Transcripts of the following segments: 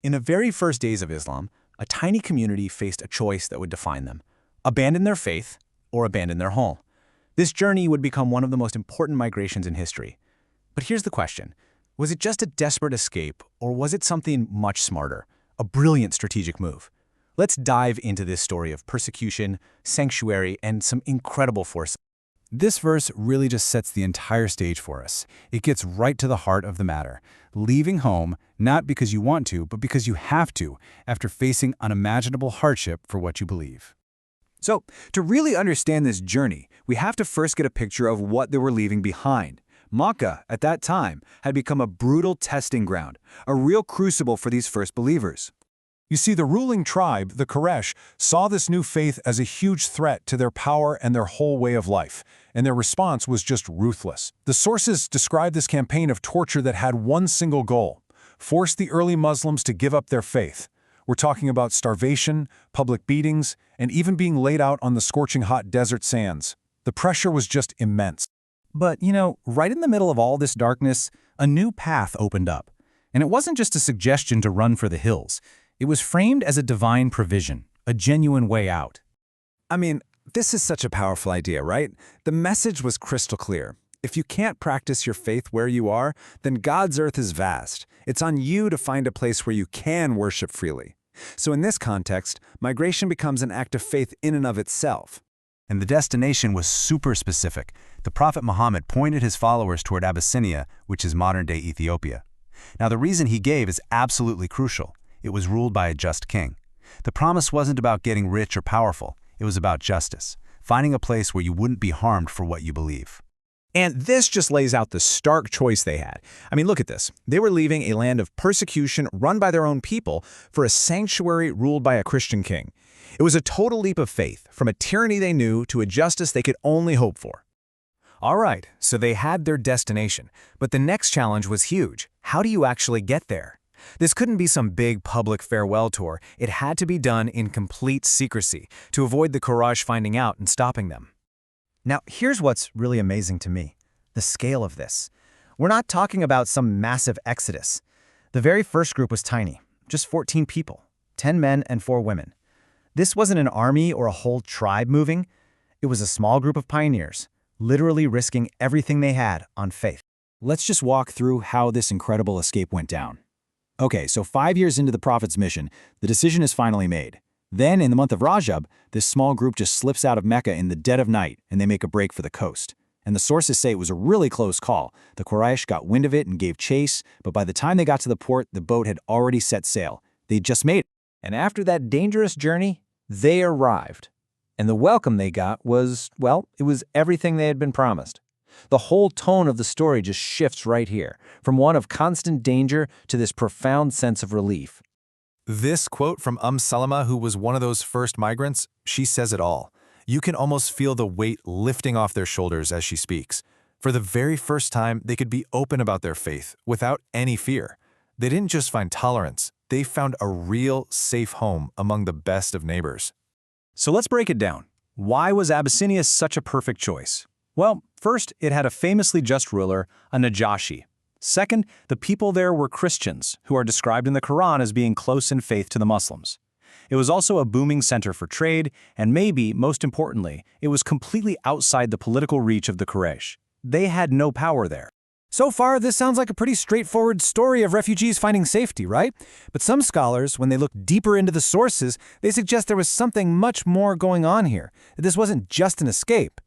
In the very first days of Islam, a tiny community faced a choice that would define them: abandon their faith or abandon their home. This journey would become one of the most important migrations in history. But here's the question: was it just a desperate escape, or was it something much smarter, a brilliant strategic move? Let's dive into this story of persecution, sanctuary, and some incredible foresight. This verse really just sets the entire stage for us. It gets right to the heart of the matter. Leaving home, not because you want to, but because you have to, after facing unimaginable hardship for what you believe. So, to really understand this journey, we have to first get a picture of what they were leaving behind. Makkah, at that time, had become a brutal testing ground, a real crucible for these first believers. You see, the ruling tribe, the Quraish, saw this new faith as a huge threat to their power and their whole way of life, and their response was just ruthless. The sources describe this campaign of torture that had one single goal: force the early Muslims to give up their faith. We're talking about starvation, public beatings, and even being laid out on the scorching hot desert sands. The pressure was just immense. But, right in the middle of all this darkness, a new path opened up. And it wasn't just a suggestion to run for the hills. It was framed as a divine provision, a genuine way out. I mean, this is such a powerful idea, right? The message was crystal clear. If you can't practice your faith where you are, then God's earth is vast. It's on you to find a place where you can worship freely. So in this context, migration becomes an act of faith in and of itself. And the destination was super specific. The Prophet Muhammad pointed his followers toward Abyssinia, which is modern-day Ethiopia. Now, the reason he gave is absolutely crucial. It was ruled by a just king. The promise wasn't about getting rich or powerful. It was about justice, finding a place where you wouldn't be harmed for what you believe. And this just lays out the stark choice they had. I mean, look at this. They were leaving a land of persecution run by their own people for a sanctuary ruled by a Christian king. It was a total leap of faith, from a tyranny they knew to a justice they could only hope for. All right, so they had their destination, but the next challenge was huge. How do you actually get there? This couldn't be some big public farewell tour. It had to be done in complete secrecy to avoid the Quraysh finding out and stopping them. Now, here's what's really amazing to me: the scale of this. We're not talking about some massive exodus. The very first group was tiny, just 14 people, 10 men and 4 women. This wasn't an army or a whole tribe moving. It was a small group of pioneers, literally risking everything they had on faith. Let's just walk through how this incredible escape went down. Okay, so 5 years into the Prophet's mission, the decision is finally made. Then, in the month of Rajab, this small group just slips out of Mecca in the dead of night, and they make a break for the coast. And the sources say it was a really close call. The Quraysh got wind of it and gave chase, but by the time they got to the port, the boat had already set sail. They'd just made it. And after that dangerous journey, they arrived. And the welcome they got was, well, it was everything they had been promised. The whole tone of the story just shifts right here, from one of constant danger to this profound sense of relief. This quote from Salama, who was one of those first migrants, she says it all. You can almost feel the weight lifting off their shoulders as she speaks. For the very first time, they could be open about their faith without any fear. They didn't just find tolerance, they found a real, safe home among the best of neighbors. So let's break it down. Why was Abyssinia such a perfect choice? Well, first, it had a famously just ruler, An-Najaashee. Second, the people there were Christians, who are described in the Quran as being close in faith to the Muslims. It was also a booming center for trade, and maybe, most importantly, it was completely outside the political reach of the Quraysh. They had no power there. So far, this sounds like a pretty straightforward story of refugees finding safety, right? But some scholars, when they look deeper into the sources, they suggest there was something much more going on here, that this wasn't just an escape.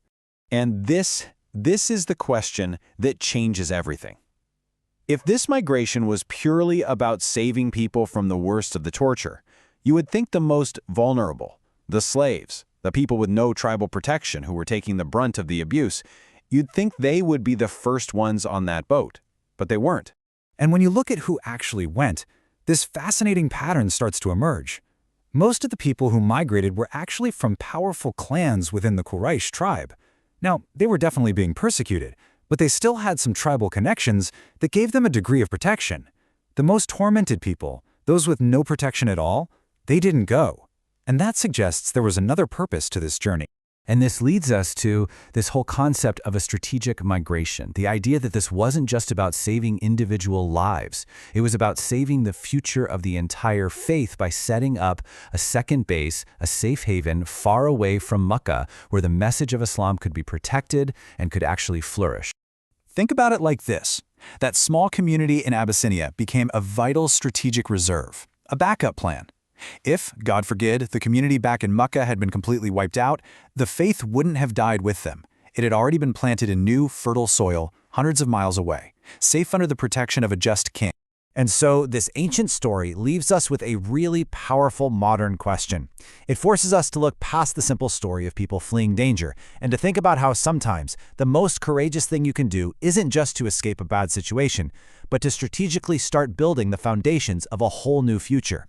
And this is the question that changes everything. If this migration was purely about saving people from the worst of the torture, you would think the most vulnerable, the slaves, the people with no tribal protection who were taking the brunt of the abuse, you'd think they would be the first ones on that boat. But they weren't. And when you look at who actually went, this fascinating pattern starts to emerge. Most of the people who migrated were actually from powerful clans within the Quraysh tribe. Now, they were definitely being persecuted, but they still had some tribal connections that gave them a degree of protection. The most tormented people, those with no protection at all, they didn't go. And that suggests there was another purpose to this journey. And this leads us to this whole concept of a strategic migration, the idea that this wasn't just about saving individual lives. It was about saving the future of the entire faith by setting up a second base, a safe haven far away from Mecca, where the message of Islam could be protected and could actually flourish. Think about it like this. That small community in Abyssinia became a vital strategic reserve, a backup plan. If, God forbid, the community back in Mecca had been completely wiped out, the faith wouldn't have died with them. It had already been planted in new, fertile soil hundreds of miles away, safe under the protection of a just king. And so this ancient story leaves us with a really powerful modern question. It forces us to look past the simple story of people fleeing danger and to think about how sometimes the most courageous thing you can do isn't just to escape a bad situation, but to strategically start building the foundations of a whole new future.